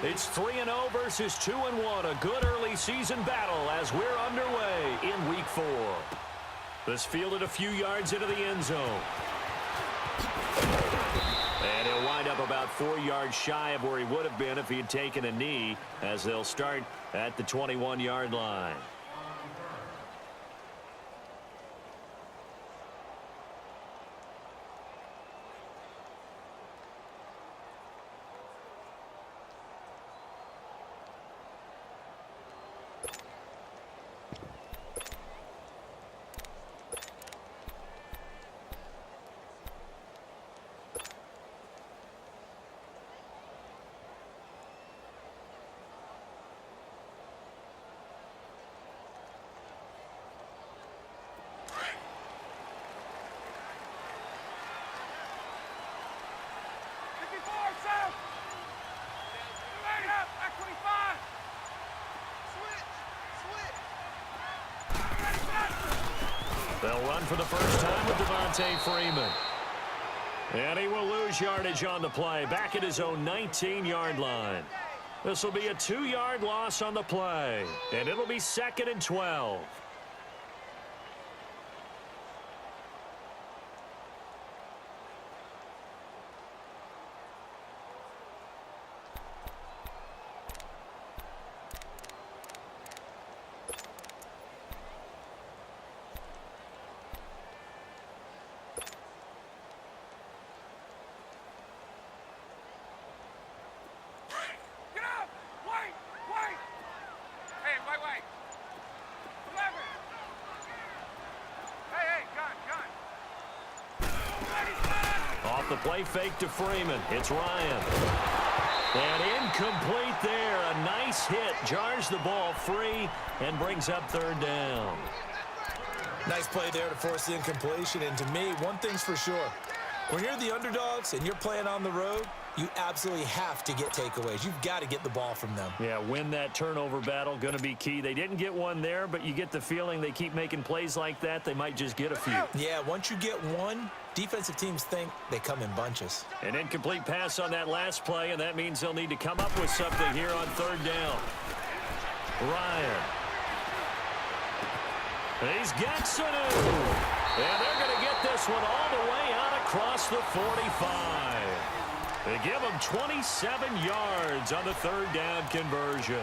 It's 3-0 versus 2-1. A good early season battle as we're underway in Week 4. This fielded a few yards into the end zone. And he'll wind up about 4 yards shy of where he would have been if he had taken a knee, as they'll start at the 21-yard line. They'll run for the first time with Devontae Freeman. And he will lose yardage on the play, back at his own 19-yard line. This will be a 2-yard loss on the play, and it'll be 2nd and 12. Off the play fake to Freeman. It's Ryan. And incomplete there. A nice hit. Jars the ball free and brings up 3rd down. Nice play there to force the incompletion. And to me, one thing's for sure. When you're the underdogs and you're playing on the road, you absolutely have to get takeaways. You've got to get the ball from them. Yeah, win that turnover battle, going to be key. They didn't get one there, but you get the feeling they keep making plays like that, they might just get a few. Yeah, once you get one, defensive teams think they come in bunches. An incomplete pass on that last play, and that means they'll need to come up with something here on 3rd down. Ryan. He's got Sanu. And they're going to get this one all the way out across the 45. They give him 27 yards on the 3rd down conversion.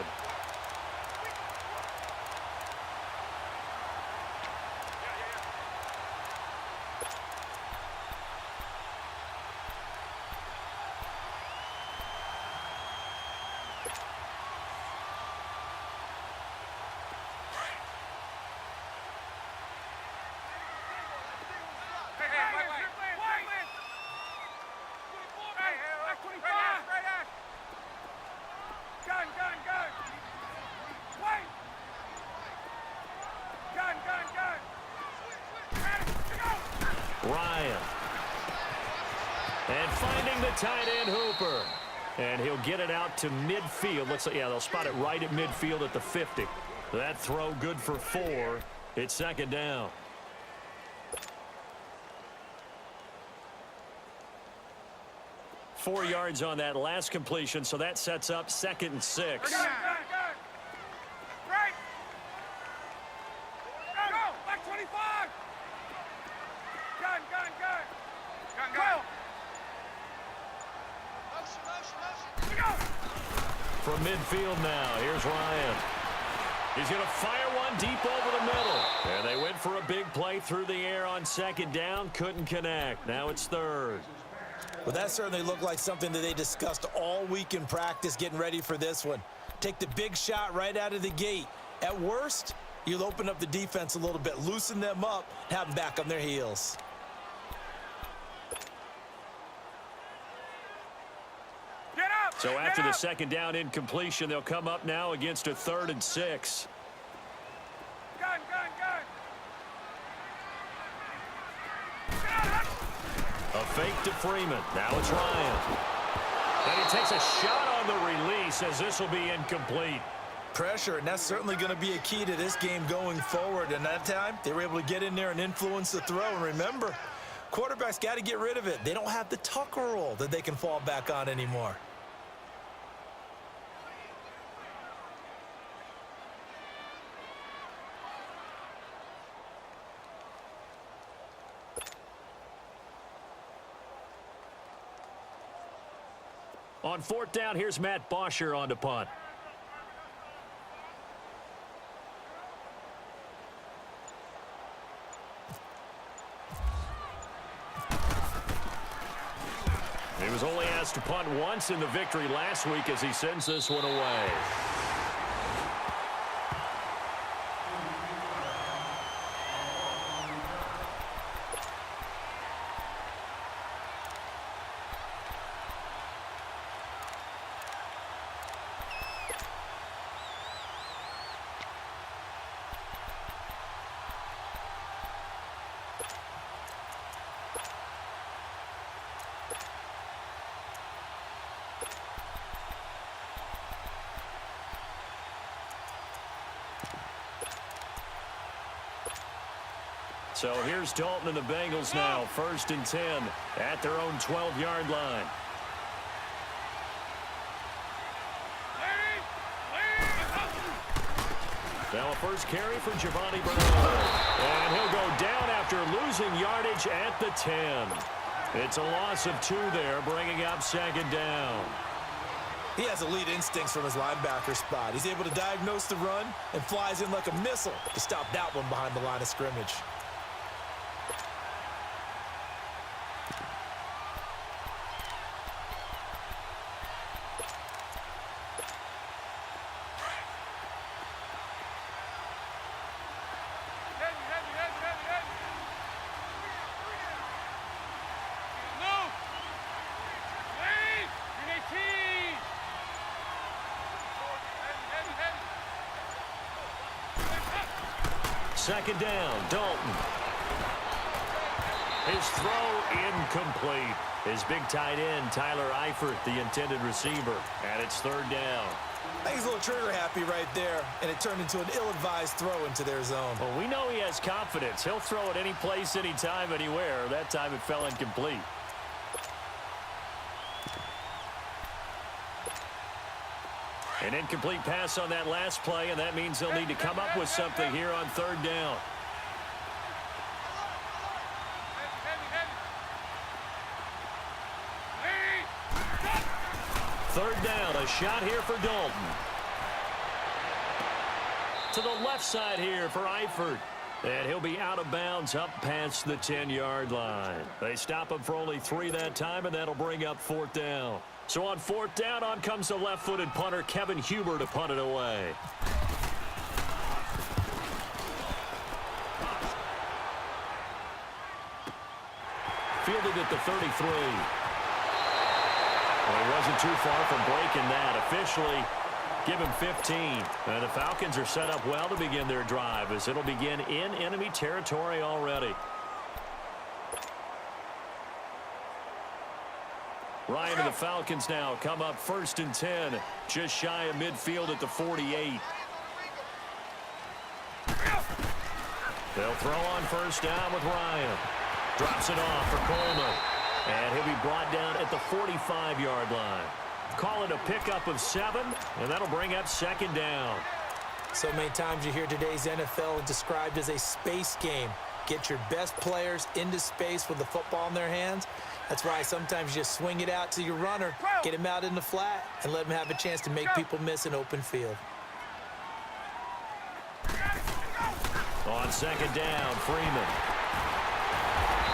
Ryan. And finding the tight end Hooper. And he'll get it out to midfield. Looks like, yeah, they'll spot it right at midfield at the 50. That throw good for 4. It's 2nd down. Four yards on that last completion, so that sets up 2nd and 6. From midfield now, here's Ryan. He's going to fire one deep over the middle. And they went for a big play through the air on 2nd down. Couldn't connect. Now it's 3rd. Well, that certainly looked like something that they discussed all week in practice getting ready for this one. Take the big shot right out of the gate. At worst, you'll open up the defense a little bit, loosen them up, have them back on their heels. So after the 2nd down incompletion, they'll come up now against a 3rd and 6. Gun. A fake to Freeman. Now it's Ryan. And he takes a shot on the release as this will be incomplete. Pressure, and that's certainly going to be a key to this game going forward. And that time, they were able to get in there and influence the throw. And remember, quarterbacks got to get rid of it. They don't have the Tucker rule that they can fall back on anymore. On fourth down, here's Matt Bosher on to punt. He was only asked to punt once in the victory last week as he sends this one away. So here's Dalton and the Bengals now, 1st and 10 at their own 12-yard line. Now a first carry for Giovanni Bernard. And he'll go down after losing yardage at the 10. It's a loss of 2 there, bringing up 2nd down. He has elite instincts from his linebacker spot. He's able to diagnose the run and flies in like a missile to stop that one behind the line of scrimmage. Second down, Dalton. His throw incomplete. His big tight end, Tyler Eifert, the intended receiver. And it's 3rd down. I think he's a little trigger happy right there, and it turned into an ill-advised throw into their zone. Well, we know he has confidence. He'll throw it any place, anytime, anywhere. That time it fell incomplete. An incomplete pass on that last play, and that means they'll need to come up with something here on 3rd down. Third down, a shot here for Dalton. To the left side here for Eifert. And he'll be out of bounds up past the 10-yard line. They stop him for only 3 that time, and that'll bring up 4th down. So on 4th down, on comes the left-footed punter, Kevin Huber, to punt it away. Fielded at the 33. Well, he wasn't too far from breaking that. Officially, give him 15. And the Falcons are set up well to begin their drive as it'll begin in enemy territory already. Ryan and the Falcons now come up 1st and 10, just shy of midfield at the 48. They'll throw on 1st down with Ryan. Drops it off for Coleman. And he'll be brought down at the 45-yard line. Call it a pickup of 7, and that'll bring up 2nd down. So many times you hear today's NFL described as a space game. Get your best players into space with the football in their hands. That's why sometimes you just swing it out to your runner, get him out in the flat, and let him have a chance to make people miss an open field. On 2nd down, Freeman.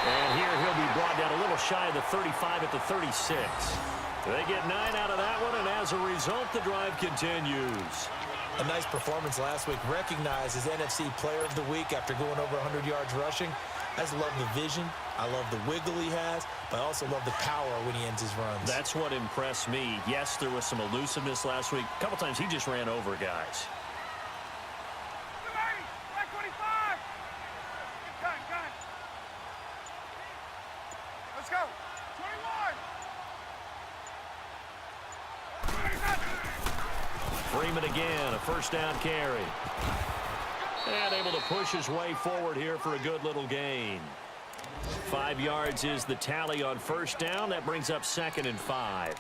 And here he'll be brought down a little shy of the 35 at the 36. They get 9 out of that one, and as a result, the drive continues. A nice performance last week, recognized as NFC Player of the Week after going over 100 yards rushing. I just love the vision. I love the wiggle he has, but I also love the power when he ends his runs. That's what impressed me. Yes, there was some elusiveness last week. A couple times he just ran over guys. Let's go. 21. Freeman again, a 1st down carry. And able to push his way forward here for a good little gain. 5 yards is the tally on 1st down. That brings up 2nd and 5.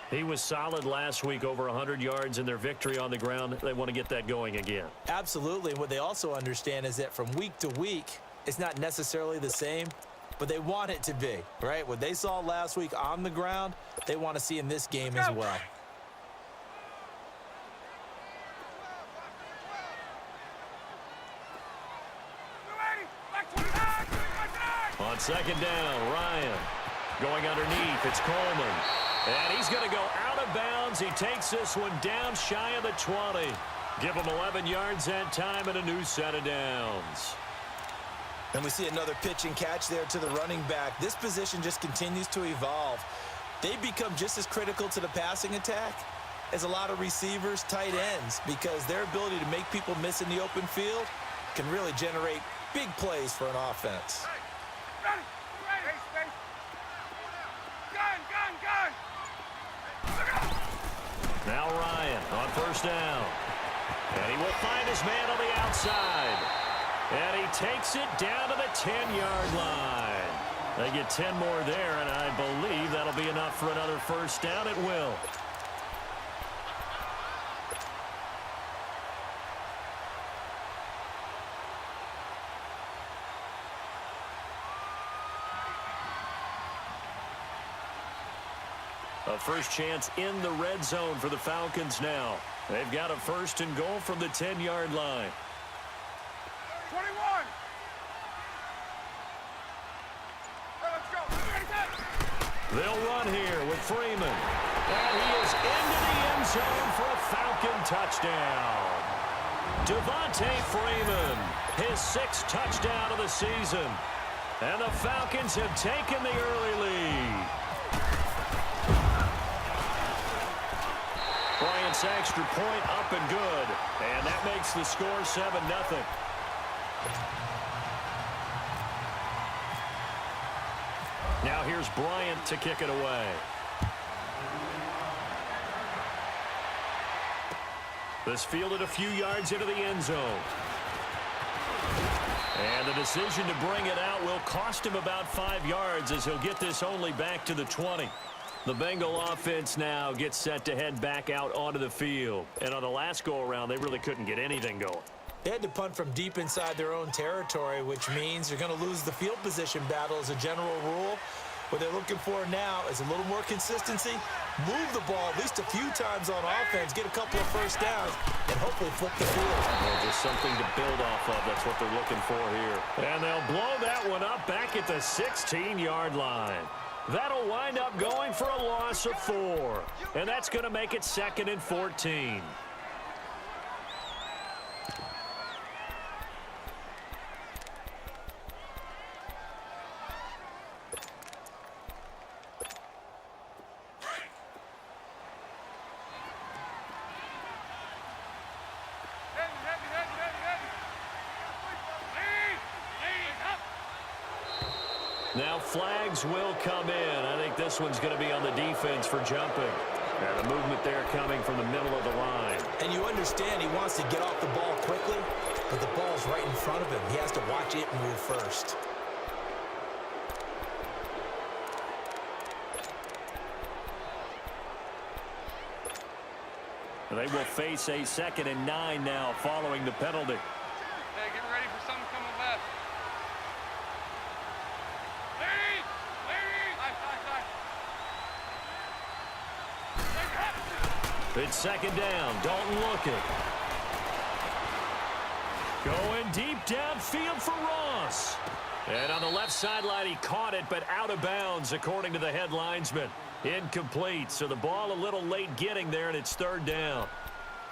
He was solid last week, over 100 yards in their victory on the ground. They want to get that going again. Absolutely. What they also understand is that from week to week, it's not necessarily the same, but they want it to be, right? What they saw last week on the ground, they want to see in this game as well. On second down, Ryan going underneath. It's Coleman. And he's going to go out of bounds. He takes this one down shy of the 20. Give him 11 yards that time and a new set of downs. And we see another pitch and catch there to the running back. This position just continues to evolve. They become just as critical to the passing attack as a lot of receivers, tight ends, because their ability to make people miss in the open field can really generate big plays for an offense. Now Ryan on first down. And he will find his man on the outside. And he takes it down to the 10-yard line. They get 10 more there, and I believe that'll be enough for another first down. It will. A first chance in the red zone for the Falcons now. They've got a first and goal from the 10-yard line. 21. Let's go. They'll run here with Freeman. And he is into the end zone for a Falcon touchdown. Devontae Freeman, his 6th touchdown of the season. And the Falcons have taken the early lead. Bryant's extra point up and good. And that makes the score 7-0. Now here's Bryant to kick it away. This fielded a few yards into the end zone. And the decision to bring it out will cost him about 5 yards as he'll get this only back to the 20. The Bengal offense now gets set to head back out onto the field. And on the last go-around, they really couldn't get anything going. They had to punt from deep inside their own territory, which means they're going to lose the field position battle as a general rule. What they're looking for now is a little more consistency, move the ball at least a few times on offense, get a couple of first downs, and hopefully flip the field. Well, just something to build off of. That's what they're looking for here. And they'll blow that one up back at the 16-yard line. That'll wind up going for a loss of 4. And that's going to make it 2nd and 14. Now flags will come in. I think this one's going to be on the defense for jumping. And the movement there coming from the middle of the line. And you understand he wants to get off the ball quickly, but the ball's right in front of him. He has to watch it move first. And they will face a 2nd and 9 now following the penalty. Hey, get ready for something coming left. It's 2nd down. Dalton looking. Going deep downfield for Ross. And on the left sideline, he caught it, but out of bounds, according to the head linesman. Incomplete, so the ball a little late getting there, and it's 3rd down.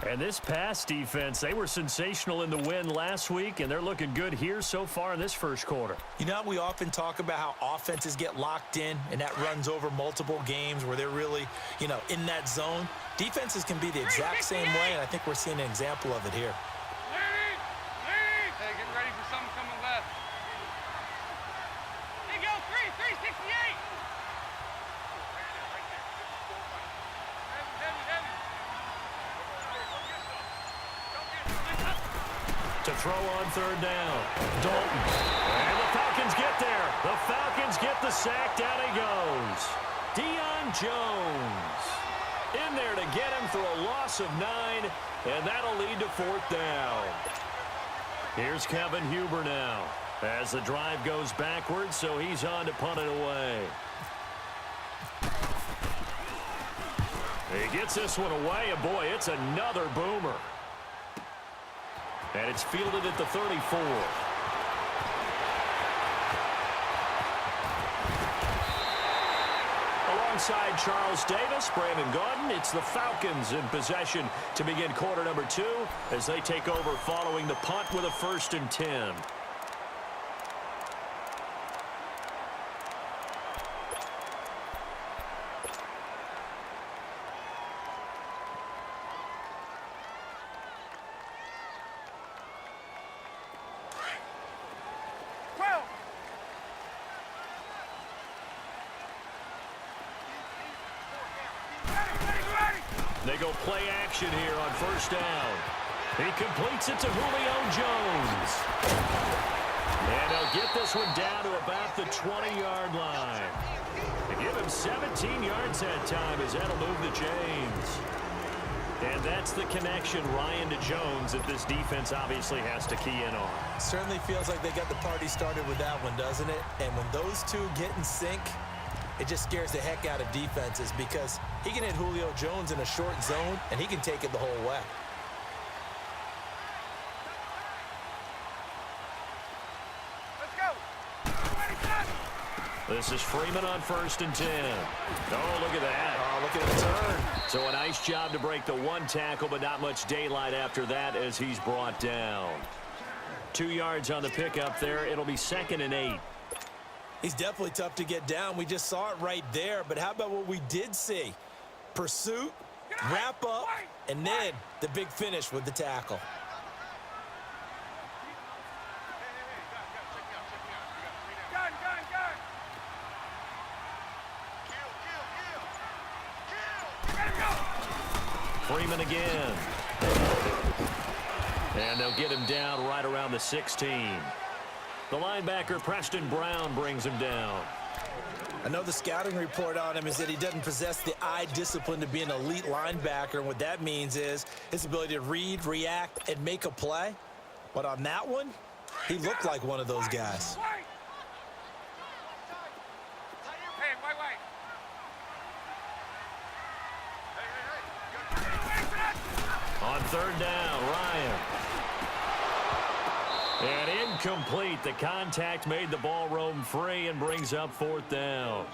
And this pass defense, they were sensational in the win last week, and they're looking good here so far in this first quarter. You know, we often talk about how offenses get locked in, and that runs over multiple games where they're really, in that zone. Defenses can be the exact same way, and I think we're seeing an example of it here. Hey, get ready for something coming left. Hey, go, 368. To throw on 3rd down. Dalton. And the Falcons get there. The Falcons get the sack. Down he goes. Deion Jones in there to get him for a loss of 9, and that'll lead to 4th down. Here's Kevin Huber now as the drive goes backwards, so he's on to punt it away. He gets this one away, and boy, it's another boomer. And it's fielded at the 34. Alongside Charles Davis, Brandon Gaudin, it's the Falcons in possession to begin quarter number 2 as they take over following the punt with a 1st and 10. They go play action here on 1st down. He completes it to Julio Jones. And they'll get this one down to about the 20-yard line. They give him 17 yards that time as that'll move the chains. And that's the connection, Ryan, to Jones that this defense obviously has to key in on. Certainly feels like they got the party started with that one, doesn't it? And when those two get in sync, it just scares the heck out of defenses because he can hit Julio Jones in a short zone, and he can take it the whole way. Let's go. This is Freeman on 1st and 10. Oh, look at that. Oh, look at the turn. So a nice job to break the 1 tackle, but not much daylight after that as he's brought down. 2 yards on the pickup there. It'll be 2nd and 8. He's definitely tough to get down. We just saw it right there. But how about what we did see? Pursuit, wrap up, and then the big finish with the tackle. Gun. Freeman again. And they'll get him down right around the 16. The linebacker, Preston Brown, brings him down. I know the scouting report on him is that he doesn't possess the eye discipline to be an elite linebacker. And what that means is his ability to read, react, and make a play. But on that one, he looked like one of those guys. Hey, wait. On 3rd down, Ryan. And incomplete. The contact made the ball roam free and brings up 4th down.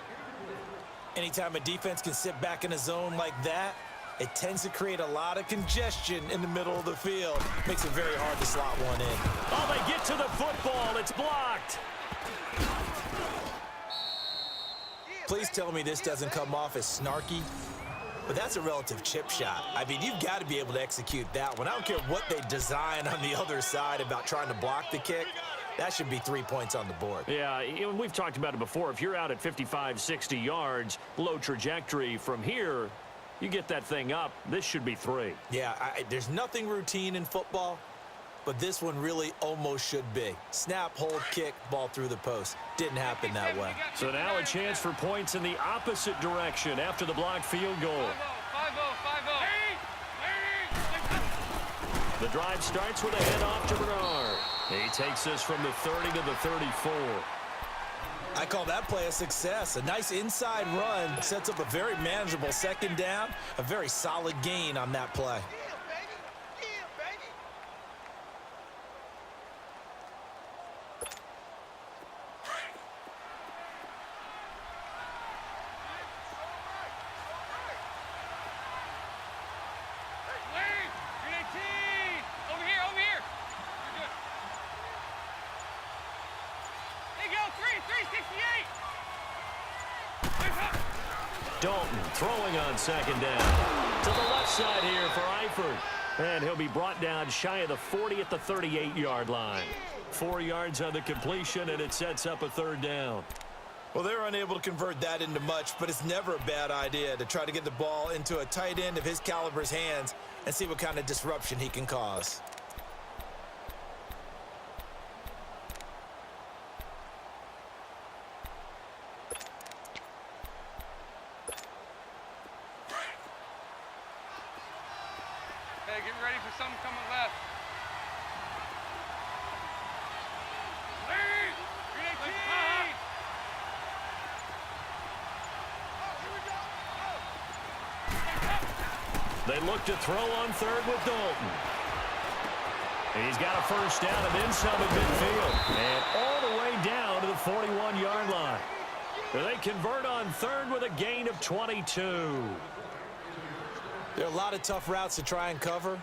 Anytime a defense can sit back in a zone like that, it tends to create a lot of congestion in the middle of the field. Makes it very hard to slot one in. Oh, they get to the football. It's blocked. Please tell me this doesn't come off as snarky. But that's a relative chip shot. I mean, you've got to be able to execute that one. I don't care what they design on the other side about trying to block the kick. That should be 3 points on the board. Yeah, we've talked about it before. If you're out at 55, 60 yards, low trajectory from here, you get that thing up. This should be 3. Yeah, there's nothing routine in football, but this one really almost should be. Snap, hold, kick, ball through the post. Didn't happen that way. So now a chance for points in the opposite direction after the blocked field goal. 5-0. The drive starts with a handoff to Bernard. He takes this from the 30 to the 34. I call that play a success. A nice inside run sets up a very manageable 2nd down, a very solid gain on that play. Dalton throwing on 2nd down. To the left side here for Eifert. And he'll be brought down shy of the 40 at the 38-yard line. 4 yards on the completion, and it sets up a 3rd down. Well, they're unable to convert that into much, but it's never a bad idea to try to get the ball into a tight end of his caliber's hands and see what kind of disruption he can cause. Hey, get ready for something coming left. Lead! 318! Oh, here we go! Oh. They look to throw on third with Dalton. He's got a first down and then some at midfield. And all the way down to the 41-yard line. They convert on third with a gain of 22. There are a lot of tough routes to try and cover.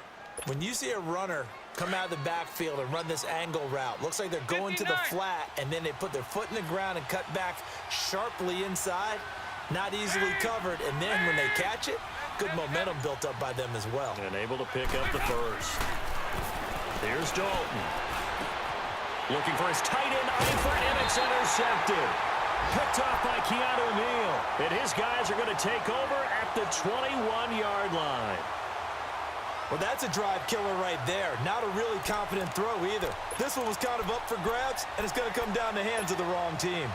When you see a runner come out of the backfield and run this angle route, looks like they're going to the flat, and then they put their foot in the ground and cut back sharply inside. Not easily covered, and then when they catch it, good momentum built up by them as well. And able to pick up the first. Here's Dalton. Looking for his tight end, Eifert, and it's intercepted. Picked off by Keanu Neal. And his guys are going to take over at the 21-yard line. Well, that's a drive killer right there. Not a really confident throw either. This one was kind of up for grabs, and it's going to come down the hands of the wrong team.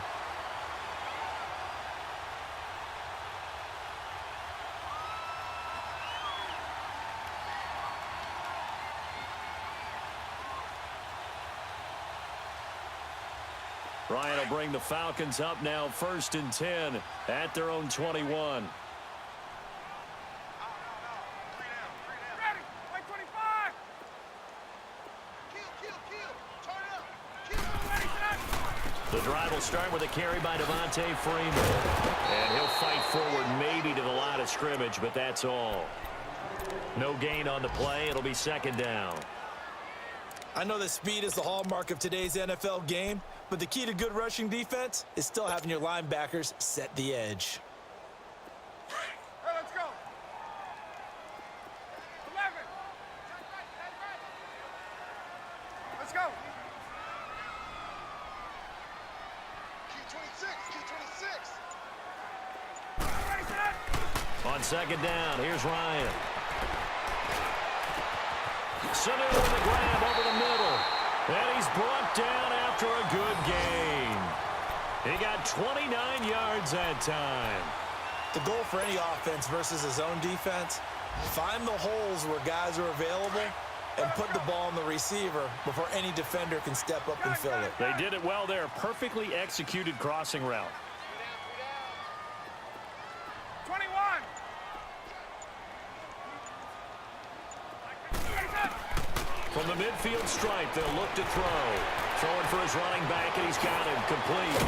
Ryan will bring the Falcons up now 1st and 10 at their own 21. The drive will start with a carry by Devontae Freeman. And he'll fight forward maybe to the line of scrimmage, but that's all. No gain on the play. It'll be 2nd down. I know that speed is the hallmark of today's NFL game, but the key to good rushing defense is still having your linebackers set the edge. Hey, let's go. 11. Let's go. On 2nd down, here's Ryan. Sanu with the grab over the middle. And he's brought down after a good gain. He got 29 yards that time. The goal for any offense versus his own defense, find the holes where guys are available and put the ball on the receiver before any defender can step up and fill it. They did it well there. Perfectly executed crossing route. 21. From the midfield stripe, they'll look to throw. Throwing for his running back, and he's got him complete.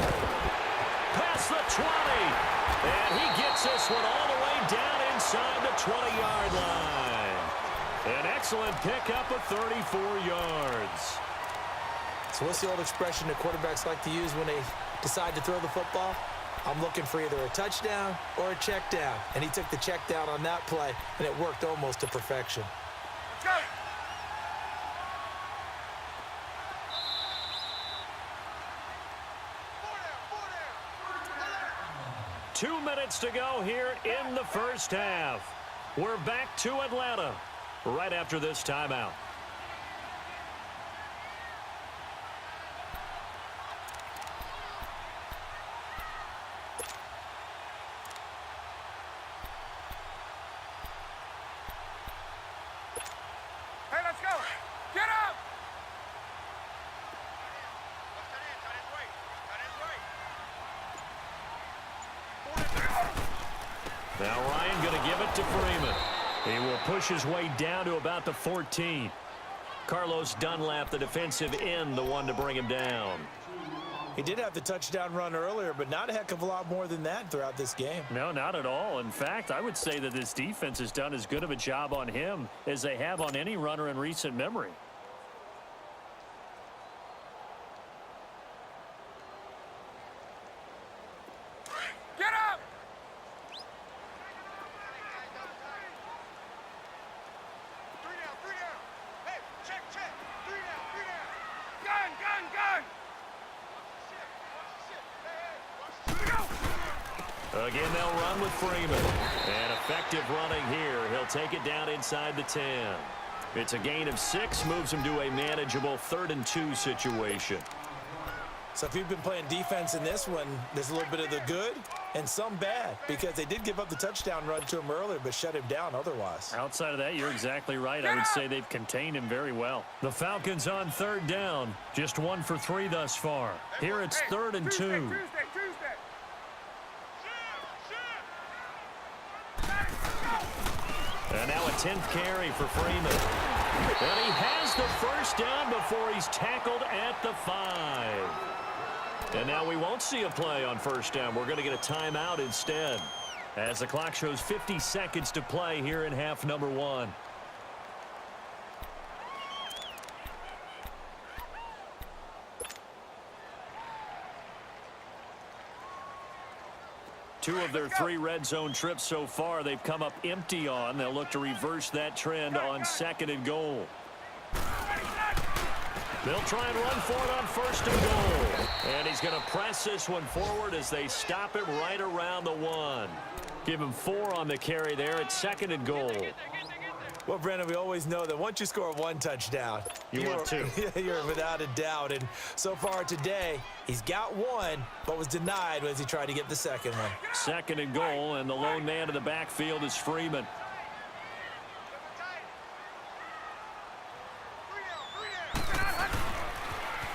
Past the 20. And he gets this one all the way down inside the 20-yard line. An excellent pickup of 34 yards. So what's the old expression that quarterbacks like to use when they decide to throw the football? I'm looking for either a touchdown or a check down. And he took the check down on that play, and it worked almost to perfection. Go. 2 minutes to go here in the first half. We're back to Atlanta right after this timeout. Hey, let's go. Get up. Now Ryan going to give it to Freeman. He will push his way down to about the 14. Carlos Dunlap, the defensive end, the one to bring him down. He did have the touchdown run earlier, but not a heck of a lot more than that throughout this game. No, not at all. In fact, I would say that this defense has done as good of a job on him as they have on any runner in recent memory. Get up. Hey, check. 3 down. Gun. Again, they'll run with Freeman. And effective running here. He'll take it down inside the 10. It's a gain of 6, moves him to a manageable 3rd and 2 situation. So if you've been playing defense in this one, there's a little bit of the good and some bad, because they did give up the touchdown run to him earlier, but shut him down otherwise. Outside of that, you're exactly right. I would say they've contained him very well. The Falcons on 3rd down. Just 1 for 3 thus far. Here it's 3rd and 2. Tuesday. And now a 10th carry for Freeman. And he has the first down before he's tackled at the 5. And now we won't see a play on first down. We're going to get a timeout instead, as the clock shows 50 seconds to play here in half number 1. Two of their 3 red zone trips so far, they've come up empty on. They'll look to reverse that trend on 2nd and goal. They'll try and run for it on 1st and goal. And he's going to press this one forward as they stop him right around the 1. Give him 4 on the carry there at 2nd and goal. Well, Brandon, we always know that once you score 1 touchdown, want 2. You're without a doubt. And so far today, he's got 1, but was denied as he tried to get the 2nd one. 2nd and goal, and the lone man in the backfield is Freeman.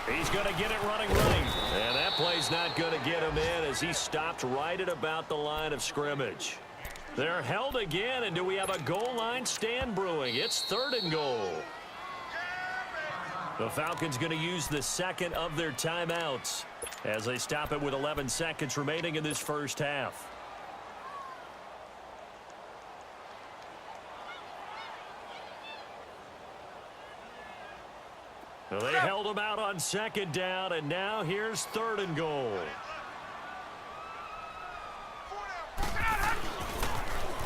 He's going to get it running right. And that play's not going to get him in as he stopped right at about the line of scrimmage. They're held again, and do we have a goal line stand brewing? It's 3rd and goal. The Falcons going to use the 2nd of their timeouts as they stop it with 11 seconds remaining in this first half. Well, they held him out on 2nd down, and now here's 3rd and goal.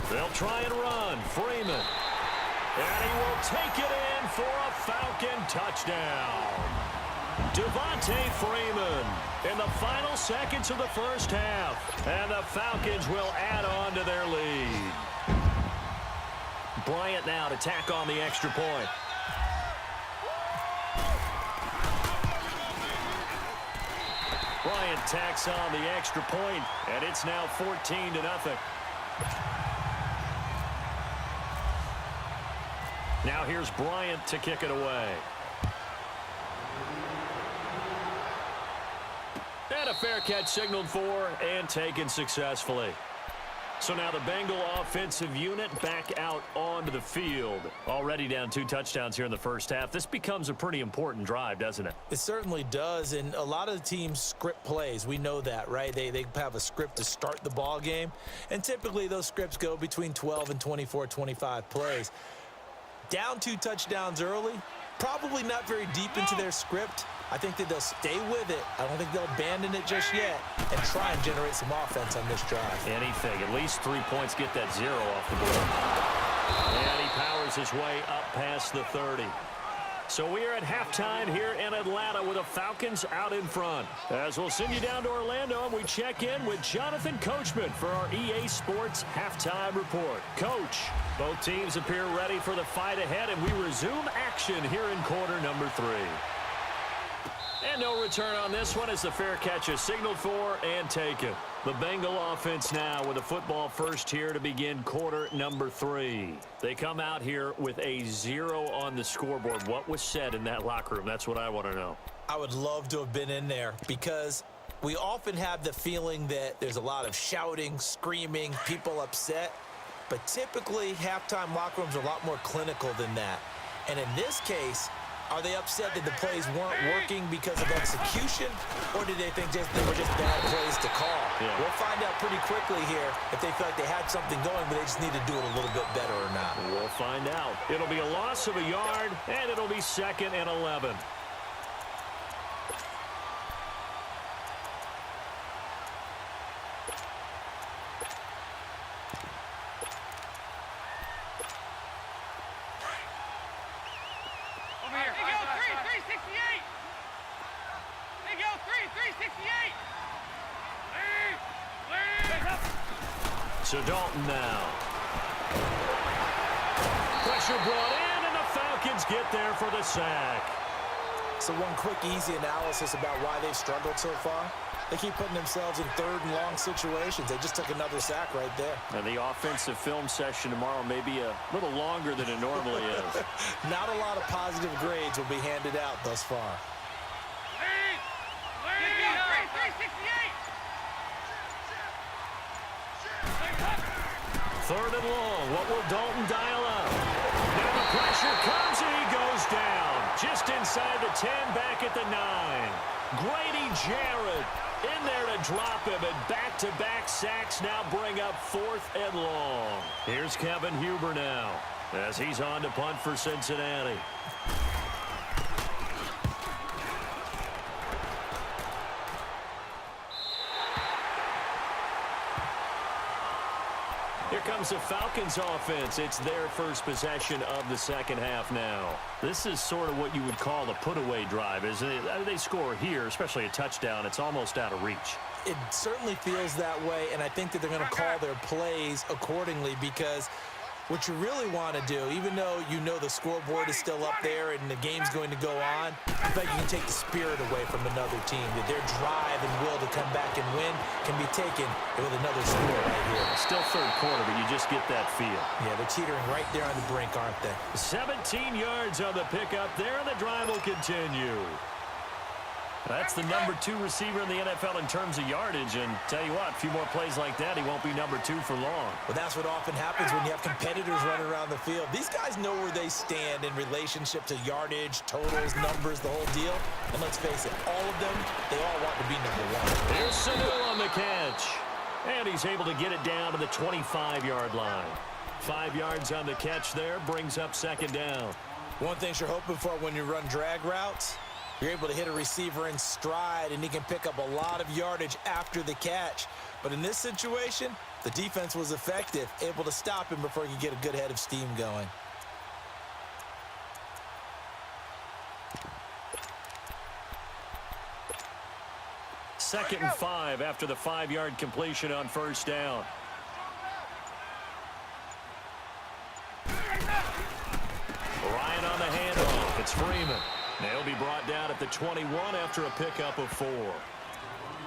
They'll try and run. Freeman. And he will take it in for a Falcon touchdown. Devontae Freeman in the final seconds of the first half. And the Falcons will add on to their lead. Bryant now to tack on the extra point. Bryant tacks on the extra point, and it's now 14-0. Now here's Bryant to kick it away. And a fair catch signaled for and taken successfully. So now the Bengal offensive unit back out onto the field. Already down 2 touchdowns here in the first half. This becomes a pretty important drive, doesn't it? It certainly does, and a lot of the teams script plays. We know that, right? They have a script to start the ball game, and typically those scripts go between 12 and 24, 25 plays. Down 2 touchdowns early, probably not very deep into their script. I think that they'll stay with it. I don't think they'll abandon it just yet and try and generate some offense on this drive. Anything. At least 3 points, get that 0 off the board. And he powers his way up past the 30. So we are at halftime here in Atlanta with the Falcons out in front. As we'll send you down to Orlando, and we check in with Jonathan Coachman for our EA Sports Halftime Report. Coach, both teams appear ready for the fight ahead, and we resume action here in quarter number 3. And no return on this one as the fair catch is signaled for and taken. The Bengal offense now with a football first here to begin quarter number 3. They come out here with a 0 on the scoreboard. What was said in that locker room? That's what I want to know. I would love to have been in there because we often have the feeling that there's a lot of shouting, screaming, people upset. But typically, halftime locker rooms are a lot more clinical than that. And in this case, are they upset that the plays weren't working because of execution, or did they think they were just bad plays to call? Yeah. We'll find out pretty quickly here if they feel like they had something going, but they just need to do it a little bit better or not. We'll find out. It'll be a loss of a yard, and it'll be 2nd and 11. So Dalton now. Pressure brought in, and the Falcons get there for the sack. So one quick, easy analysis about why they've struggled so far. They keep putting themselves in 3rd and long situations. They just took another sack right there. And the offensive film session tomorrow may be a little longer than it normally is. Not a lot of positive grades will be handed out thus far. 3rd and long. What will Dalton dial up? Now the pressure comes, and he goes down. Just inside the 10, back at the 9. Grady Jarrett in there to drop him, and back-to-back sacks now bring up 4th and long. Here's Kevin Huber now as he's on to punt for Cincinnati. Here comes the Falcons offense. It's their first possession of the second half now. This is sort of what you would call a put-away drive, isn't it? They score here, especially a touchdown. It's almost out of reach. It certainly feels that way, and I think that they're going to call their plays accordingly, because what you really want to do, even though you know the scoreboard is still up there and the game's going to go on, I feel like you can take the spirit away from another team, that their drive and will to come back and win can be taken with another score right here. Still 3rd quarter, but you just get that feel. Yeah, they're teetering right there on the brink, aren't they? 17 yards on the pickup there, and the drive will continue. That's the number 2 receiver in the NFL in terms of yardage, and tell you what, a few more plays like that, he won't be number 2 for long. Well, that's what often happens when you have competitors running around the field. These guys know where they stand in relationship to yardage, totals, numbers, the whole deal. And let's face it, all of them, they all want to be number 1. Here's Sanu on the catch, and he's able to get it down to the 25-yard line. 5 yards on the catch there, brings up 2nd down. One thing you're hoping for when you run drag routes, you're able to hit a receiver in stride, and he can pick up a lot of yardage after the catch. But in this situation, the defense was effective, able to stop him before he could get a good head of steam going. Second and 5 after the 5-yard completion on 1st down. Ryan on the handoff. It's Freeman. They'll be brought down at the 21 after a pickup of 4.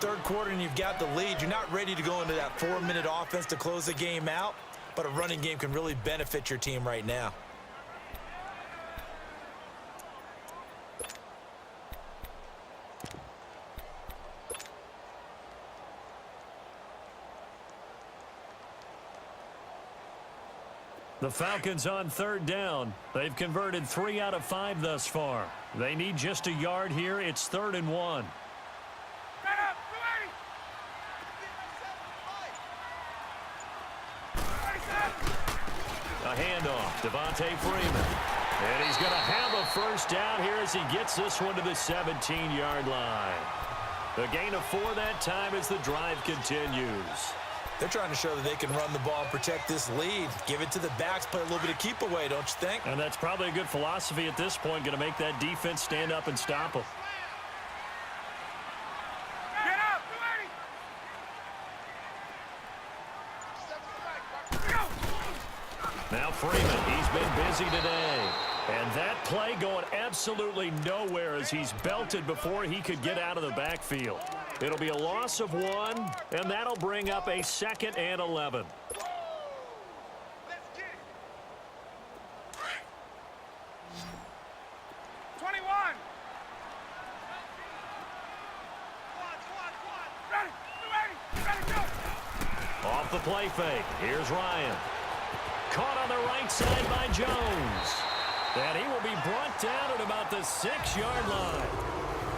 3rd quarter and you've got the lead. You're not ready to go into that 4-minute offense to close the game out, but a running game can really benefit your team right now. The Falcons on 3rd down. They've converted 3 out of 5 thus far. They need just a yard here. It's 3rd and 1. A handoff, Devontae Freeman. And he's going to have a 1st down here as he gets this one to the 17-yard line. The gain of 4 that time as the drive continues. They're trying to show that they can run the ball and protect this lead. Give it to the backs, play a little bit of keep away, don't you think? And that's probably a good philosophy at this point, going to make that defense stand up and stop them. Get up, now Freeman, he's been busy today. And that play going absolutely nowhere as he's belted before he could get out of the backfield. It'll be a loss of 1, and that'll bring up a 2nd and 11. Let's get it. 21. Ready, go. Off the play fake, here's Ryan. Caught on the right side by Jones. And he will be brought down at about the 6-yard line.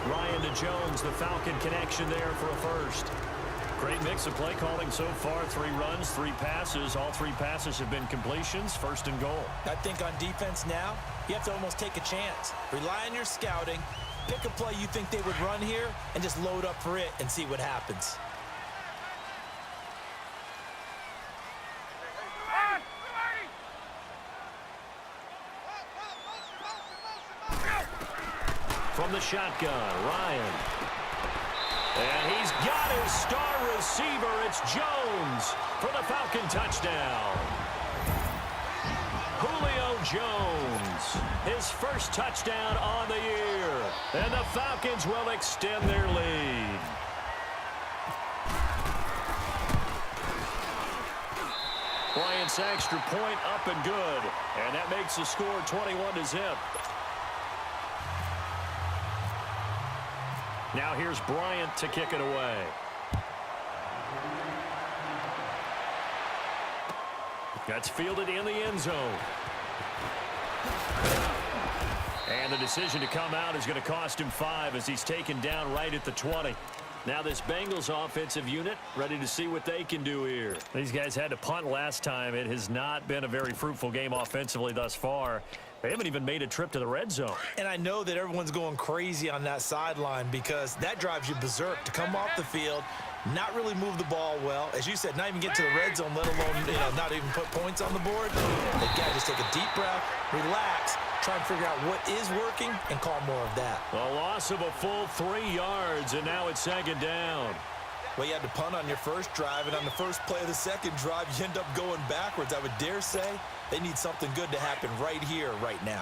Ryan to Jones, the Falcon connection there for a 1st. Great mix of play calling so far. 3 runs, 3 passes. All 3 passes have been completions. 1st and goal. I think on defense now, you have to almost take a chance. Rely on your scouting. Pick a play you think they would run here and just load up for it and see what happens. From the shotgun, Ryan. And he's got his star receiver. It's Jones for the Falcon touchdown. Julio Jones, his 1st touchdown on the year. And the Falcons will extend their lead. Bryant's extra point up and good. And that makes the score 21-0. Now here's Bryant to kick it away. That's fielded in the end zone. And the decision to come out is going to cost him 5 as he's taken down right at the 20. Now this Bengals offensive unit ready to see what they can do here. These guys had to punt last time. It has not been a very fruitful game offensively thus far. They haven't even made a trip to the red zone. And I know that everyone's going crazy on that sideline because that drives you berserk to come off the field, not really move the ball well. As you said, not even get to the red zone, let alone not even put points on the board. They've got to just take a deep breath, relax, try and figure out what is working and call more of that. A loss of a full 3 yards, and now it's second down. Well, you had to punt on your first drive, and on the first play of the second drive, you end up going backwards. I would dare say they need something good to happen right here, right now.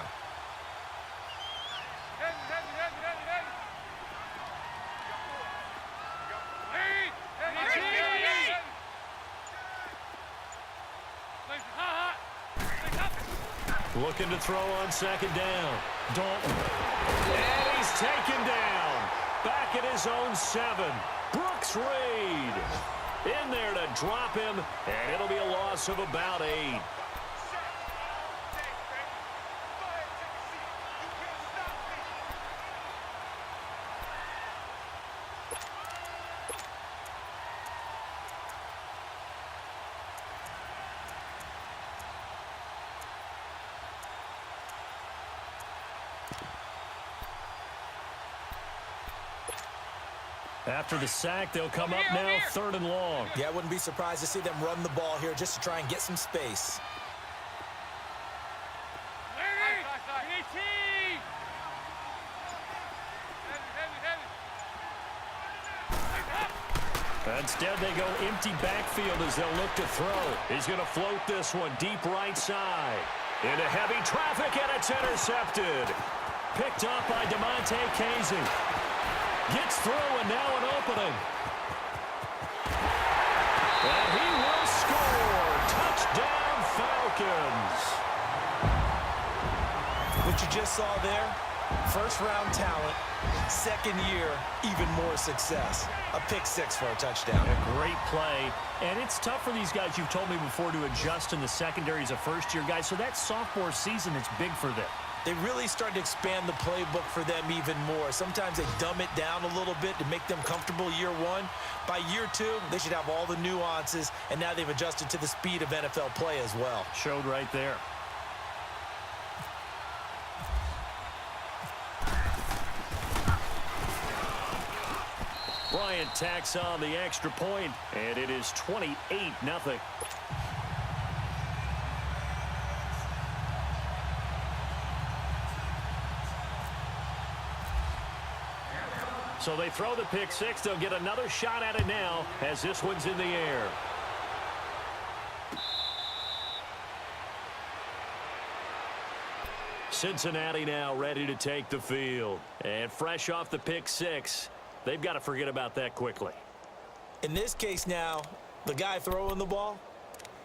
Looking to throw on second down. Dalton. And he's taken down. Back at his own 7. Brooks Reed in there to drop him, and it'll be a loss of about 8. After the sack, they'll come up now 3rd and long. Yeah, I wouldn't be surprised to see them run the ball here just to try and get some space. Instead, they go empty backfield as they'll look to throw. He's going to float this one deep right side. Into heavy traffic, and it's intercepted. Picked up by DeMonte Casey. Gets through, and now an opening. And he will score. Touchdown, Falcons. What you just saw there, first-round talent, second year, even more success. A pick 6 for a touchdown. A great play. And it's tough for these guys, you've told me before, to adjust in the secondary as a first-year guy. So that sophomore season is big for them. They really start to expand the playbook for them even more. Sometimes they dumb it down a little bit to make them comfortable year 1. By year 2, they should have all the nuances, and now they've adjusted to the speed of NFL play as well. Showed right there. Bryant tacks on the extra point, and it is 28-0. So they throw the pick 6. They'll get another shot at it now as this one's in the air. Cincinnati now ready to take the field. And fresh off the pick 6, they've got to forget about that quickly. In this case now, the guy throwing the ball,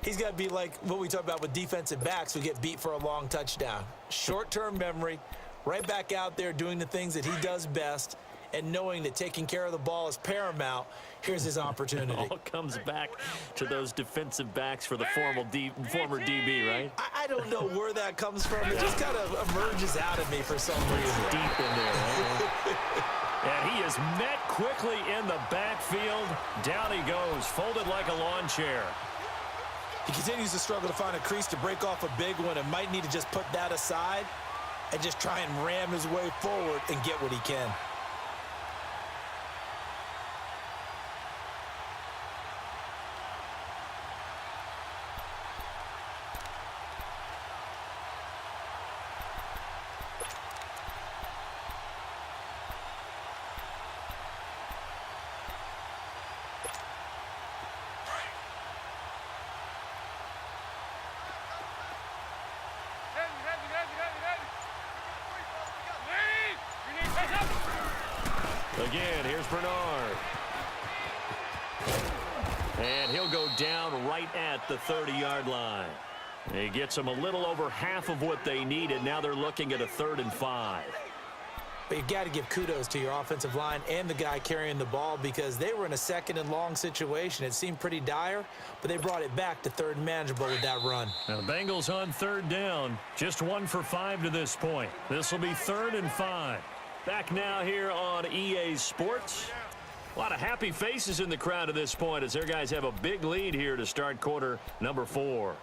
he's got to be like what we talk about with defensive backs who get beat for a long touchdown. Short-term memory, right back out there doing the things that he does best, and knowing that taking care of the ball is paramount. Here's his opportunity. It all comes back to those defensive backs for the former DB, right? I don't know where that comes from. It just kind of emerges out of me for some reason. Deep in there, right? And he is met quickly in the backfield. Down he goes, folded like a lawn chair. He continues to struggle to find a crease to break off a big one and might need to just put that aside and just try and ram his way forward and get what he can. Again, here's Bernard. And he'll go down right at the 30-yard line. He gets them a little over half of what they needed. Now they're looking at a 3rd and 5. But you've got to give kudos to your offensive line and the guy carrying the ball because they were in a second and long situation. It seemed pretty dire, but they brought it back to third and manageable with that run. Now the Bengals on third down. Just 1 for 5 to this point. This will be 3rd and 5. Back now here on EA Sports. A lot of happy faces in the crowd at this point as their guys have a big lead here to start quarter number 4.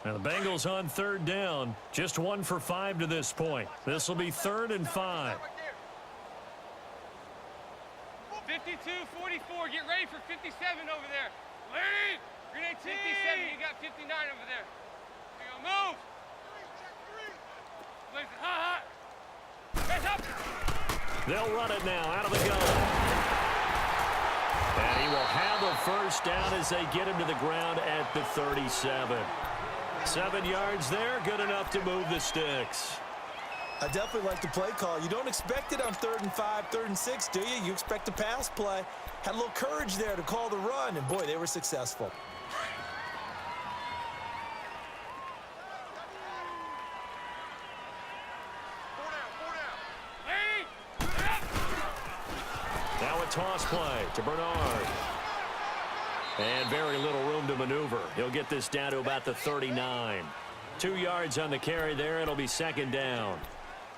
Now the Bengals on third down. Just 1 for 5 to this point. This will be 3rd and 5. 52-44. Get ready for 57 over there. Lead! Grenade 57. You got 59 over there. There you go. Move! Hot. Hands up! They'll run it now out of the gun. And he will have a first down as they get him to the ground at the 37. 7 yards there, good enough to move the sticks. I definitely like the play call. You don't expect it on 3rd and 5, 3rd and 6, do you? You expect a pass play. Had a little courage there to call the run, and boy, they were successful. Now a toss play to Bernard. And very little room to maneuver. He'll get this down to about the 39. 2 yards on the carry there. It'll be 2nd down.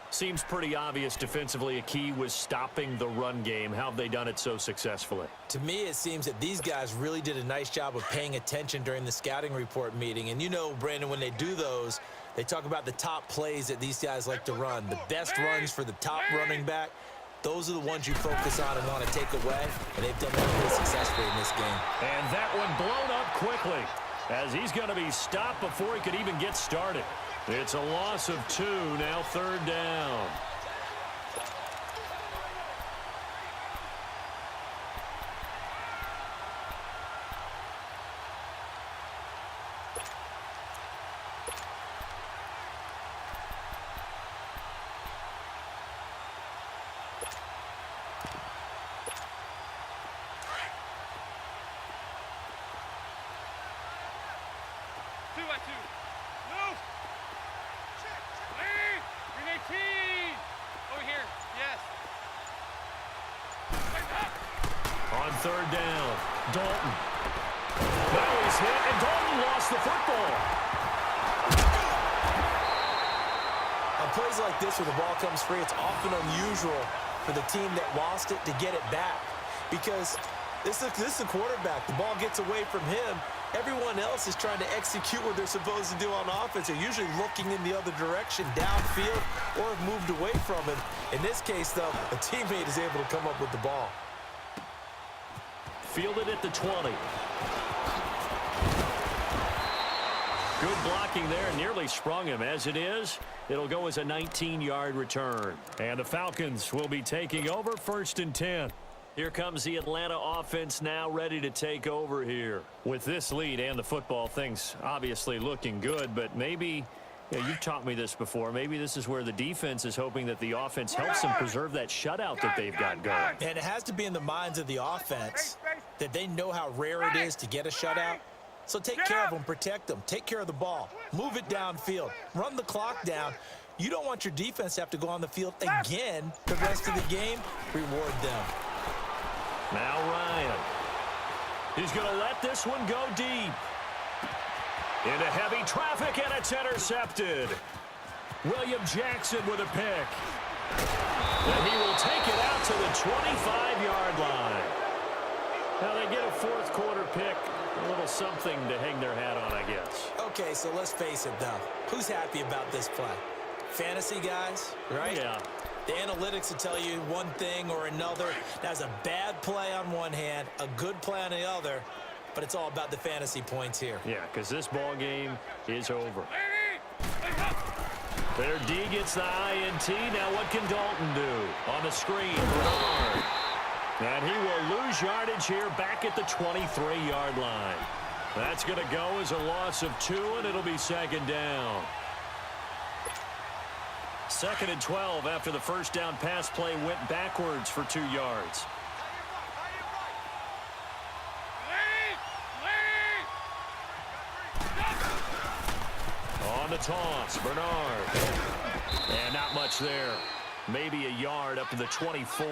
Seems pretty obvious defensively a key was stopping the run game. How have they done it so successfully? To me, it seems that these guys really did a nice job of paying attention during the scouting report meeting. And you know, Brandon, when they do those, they talk about the top plays that these guys like to run. The best runs for the top running back. Those are the ones you focus on and want to take away, and they've done that pretty successfully in this game. And that one blown up quickly as he's going to be stopped before he could even get started. It's a loss of 2, now 3rd down. On 3rd down, Dalton. Now he's hit, and Dalton lost the football. On plays like this where the ball comes free, it's often unusual for the team that lost it to get it back. Because this is the quarterback. The ball gets away from him. Everyone else is trying to execute what they're supposed to do on offense. They're usually looking in the other direction, downfield, or have moved away from him. In this case, though, a teammate is able to come up with the ball. Fielded at the 20. Good blocking there, nearly sprung him. As it is, it'll go as a 19-yard return. And the Falcons will be taking over 1st and 10. Here comes the Atlanta offense now ready to take over here. With this lead and the football, things obviously looking good, but maybe, you've taught me this before, maybe this is where the defense is hoping that the offense helps them preserve that shutout that they've got going. And it has to be in the minds of the offense that they know how rare it is to get a shutout. So take care of them, protect them, take care of the ball, move it downfield, run the clock down. You don't want your defense to have to go on the field again the rest of the game. Reward them. Now Ryan. He's going to let this one go deep. Into heavy traffic, and it's intercepted. William Jackson with a pick. And he will take it out to the 25-yard line. Now they get a 4th quarter pick. A little something to hang their hat on, I guess. Okay, so let's face it, though. Who's happy about this play? Fantasy guys, right? Yeah. The analytics will tell you one thing or another. That's a bad play on one hand, a good play on the other, but it's all about the fantasy points here. Yeah, because this ball game is over. Their D gets the INT. Now what can Dalton do? On the screen, Bernard. And he will lose yardage here back at the 23-yard line. That's going to go as a loss of 2, and it'll be 2nd down. 2nd and 12 after the first down pass play went backwards for 2 yards. On the toss, Bernard. And not much there. Maybe a yard up to the 24.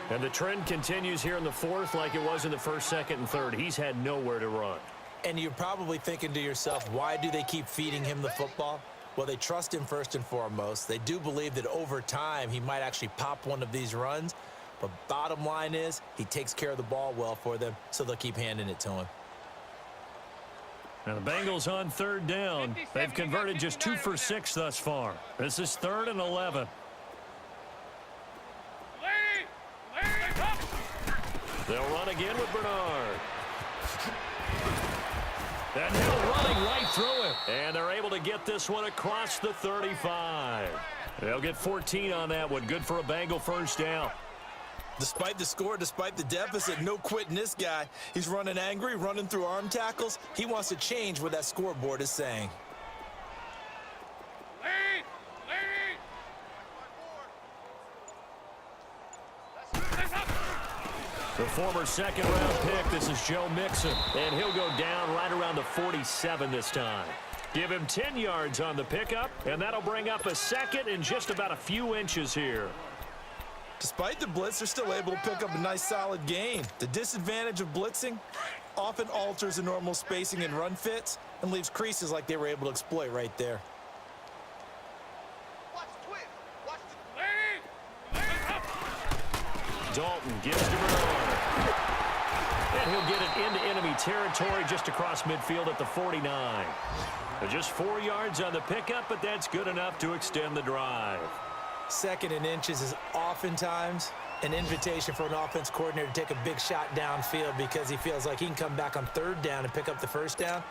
And the trend continues here in the fourth like it was in the first, second, and third. He's had nowhere to run. And you're probably thinking to yourself, why do they keep feeding him the football? Well, they trust him first and foremost. They do believe that over time he might actually pop one of these runs. But bottom line is he takes care of the ball well for them, so they'll keep handing it to him. Now the Bengals on third down. They've converted just 2 for 6 thus far. This is 3rd and 11. They'll run again with Bernard. And Hill running right through him. And they're able to get this one across the 35. They'll get 14 on that one. Good for a Bengal first down. Despite the score, despite the deficit, no quitting this guy. He's running angry, running through arm tackles. He wants to change what that scoreboard is saying. The former second-round pick, this is Joe Mixon. And he'll go down right around the 47 this time. Give him 10 yards on the pickup, and that'll bring up a second in just about a few inches here. Despite the blitz, they're still able to pick up a nice solid gain. The disadvantage of blitzing often alters the normal spacing and run fits and leaves creases like they were able to exploit right there. Dalton gives to Bernard. And he'll get it into enemy territory just across midfield at the 49. Just 4 yards on the pickup, but that's good enough to extend the drive. 2nd and inches is oftentimes an invitation for an offense coordinator to take a big shot downfield because he feels like he can come back on 3rd down and pick up the 1st down.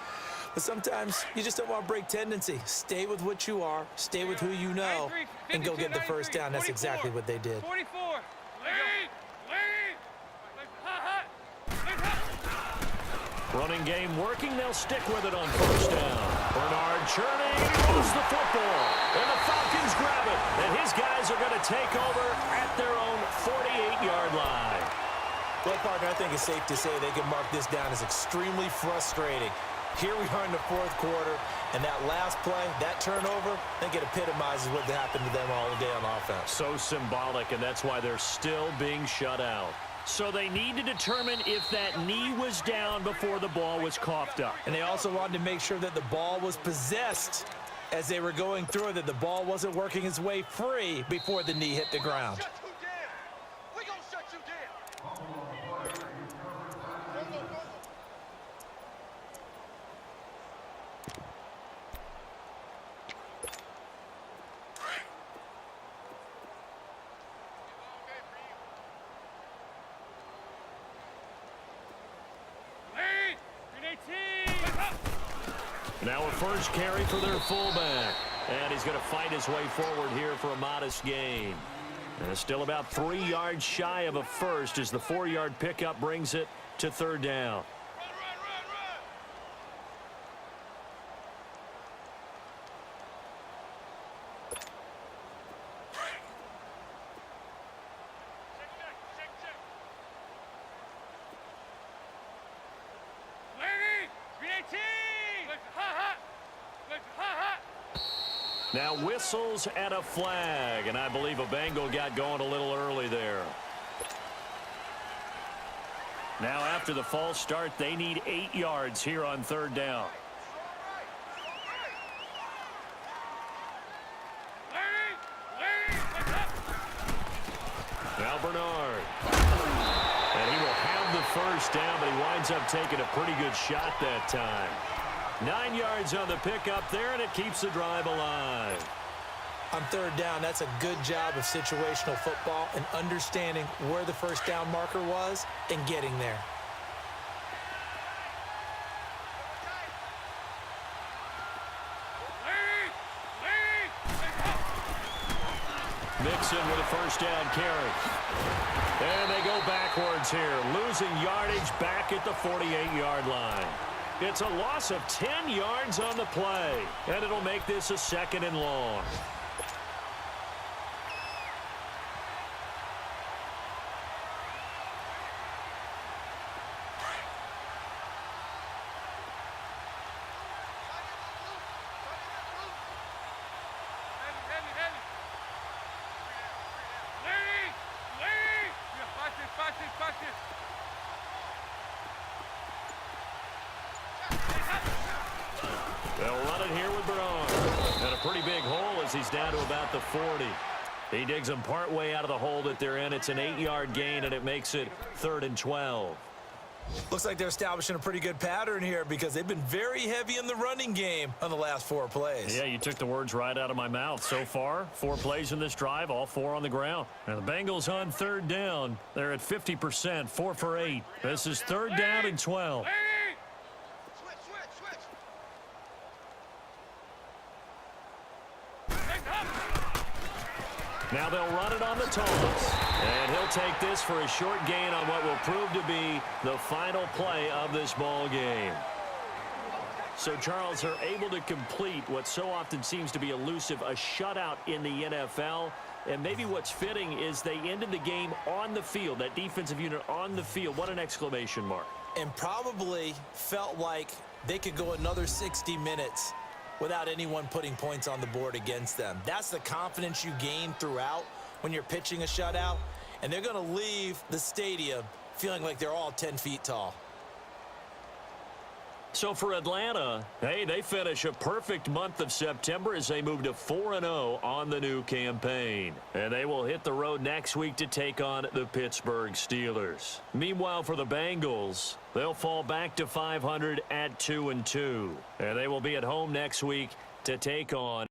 But sometimes you just don't want to break tendency. Stay with what you are, stay with who you know, and go get the 1st down. That's exactly what they did. 44. Running game working. They'll stick with it on 1st down. Bernard churning. He lost the football. And the Falcons grab it. And his guys are going to take over at their own 48-yard line. Well, partner, I think it's safe to say they can mark this down as extremely frustrating. Here we are in the 4th quarter, and that last play, that turnover, I think it epitomizes what happened to them all day on offense. So symbolic, and that's why they're still being shut out. So they need to determine if that knee was down before the ball was coughed up. And they also wanted to make sure that the ball was possessed as they were going through it, that the ball wasn't working its way free before the knee hit the ground. We're gonna shut you down. Now a first carry for their fullback. And he's going to fight his way forward here for a modest gain. And it's still about 3 yards shy of a first as the 4-yard pickup brings it to 3rd down. Now whistles and a flag, and I believe a Bengal got going a little early there. Now after the false start, they need 8 yards here on 3rd down. Now Bernard. And he will have the 1st down, but he winds up taking a pretty good shot that time. 9 yards on the pickup there, and it keeps the drive alive. On 3rd down, that's a good job of situational football and understanding where the 1st down marker was and getting there. Mixon with a 1st down carry. And they go backwards here, losing yardage back at the 48-yard line. It's a loss of 10 yards on the play, and it'll make this a 2nd and long. pretty big hole as he's down to about the 40. He digs them part way out of the hole that they're in. It's an 8-yard gain, and it makes it 3rd and 12. Looks like they're establishing a pretty good pattern here because they've been very heavy in the running game on the last 4 plays. Yeah, you took the words right out of my mouth. So far, 4 plays in this drive, all 4 on the ground. And the Bengals on 3rd down. They're at 50%, 4 for 8. This is 3rd down and 12. Switch, switch, switch. Now they'll run it on the toss. And he'll take this for a short gain on what will prove to be the final play of this ball game. So, Charles, they're able to complete what so often seems to be elusive, a shutout in the NFL. And maybe what's fitting is they ended the game on the field, that defensive unit on the field. What an exclamation mark. And probably felt like they could go another 60 minutes without anyone putting points on the board against them. That's the confidence you gain throughout when you're pitching a shutout. And they're going to leave the stadium feeling like they're all 10 feet tall. So for Atlanta, hey, they finish a perfect month of September as they move to 4-0 on the new campaign. And they will hit the road next week to take on the Pittsburgh Steelers. Meanwhile, for the Bengals, they'll fall back to 500 at 2-2. And they will be at home next week to take on